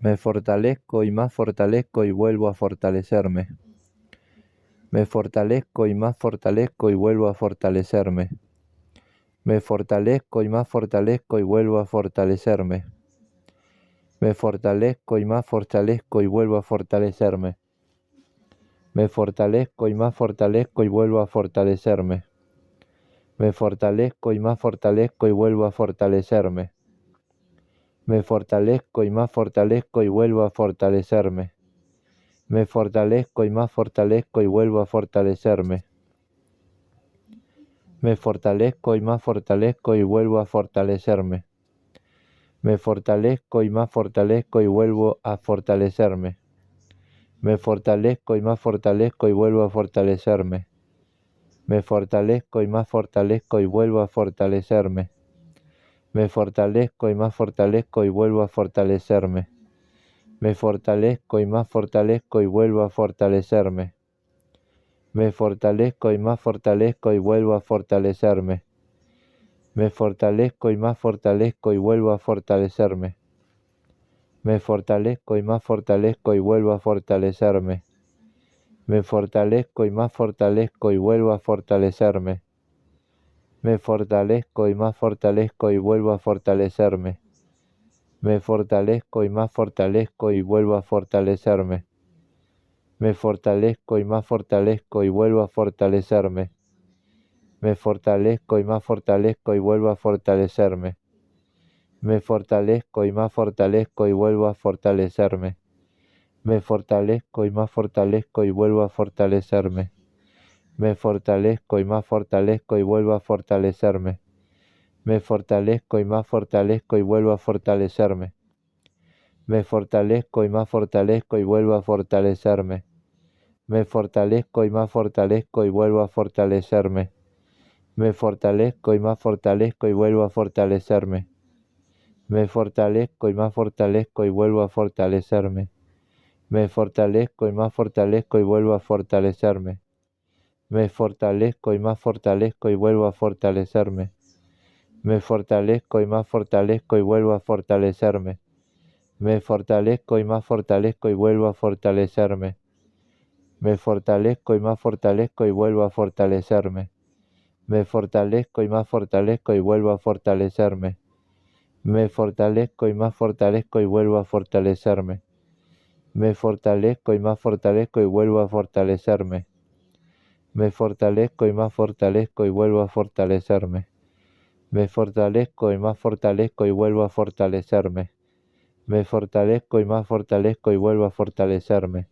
Me fortalezco y más fortalezco y vuelvo a fortalecerme. Me fortalezco y más fortalezco y vuelvo a fortalecerme. Me fortalezco y más fortalezco y vuelvo a fortalecerme. Me fortalezco y más fortalezco y vuelvo a fortalecerme. Me fortalezco y más fortalezco y vuelvo a fortalecerme. Me fortalezco y más fortalezco y vuelvo a fortalecerme. Me fortalezco y más fortalezco y vuelvo a fortalecerme. Me fortalezco y más fortalezco y vuelvo a fortalecerme. Me fortalezco y más fortalezco y vuelvo a fortalecerme. Me fortalezco y más fortalezco y vuelvo a fortalecerme. Me fortalezco y más fortalezco y vuelvo a fortalecerme. Me fortalezco y más fortalezco y vuelvo a fortalecerme. Me fortalezco y más fortalezco y vuelvo a fortalecerme. Me fortalezco y más fortalezco y vuelvo a fortalecerme. Me fortalezco y más fortalezco y vuelvo a fortalecerme. Me fortalezco y más fortalezco y vuelvo a fortalecerme. Me fortalezco y más fortalezco y vuelvo a fortalecerme. Me fortalezco y más fortalezco y vuelvo a fortalecerme. Me fortalezco y más fortalezco y vuelvo a fortalecerme. Me fortalezco y más fortalezco y vuelvo a fortalecerme. Me fortalezco y más fortalezco y vuelvo a fortalecerme. Me fortalezco y más fortalezco y vuelvo a fortalecerme. Me fortalezco y más fortalezco y vuelvo a fortalecerme. Me fortalezco y más fortalezco y vuelvo a fortalecerme. Me fortalezco y más fortalezco y vuelvo a fortalecerme. Me fortalezco y más fortalezco y vuelvo a fortalecerme. Me fortalezco y más fortalezco y vuelvo a fortalecerme. Me fortalezco y más fortalezco y vuelvo a fortalecerme. Me fortalezco y más fortalezco y vuelvo a fortalecerme. Me fortalezco y más fortalezco y vuelvo a fortalecerme. Me fortalezco y más fortalezco y vuelvo a fortalecerme. Me fortalezco y más fortalezco y vuelvo a fortalecerme. Me fortalezco y más fortalezco y vuelvo a fortalecerme. Me fortalezco y más fortalezco y vuelvo a fortalecerme. Me fortalezco y más fortalezco y vuelvo a fortalecerme. Me fortalezco y más fortalezco y vuelvo a fortalecerme. Me fortalezco y más fortalezco y vuelvo a fortalecerme. Me fortalezco y más fortalezco y vuelvo a fortalecerme. Me fortalezco y más fortalezco y vuelvo a fortalecerme. Me fortalezco y más fortalezco y vuelvo a fortalecerme. Me fortalezco y más fortalezco y vuelvo a fortalecerme.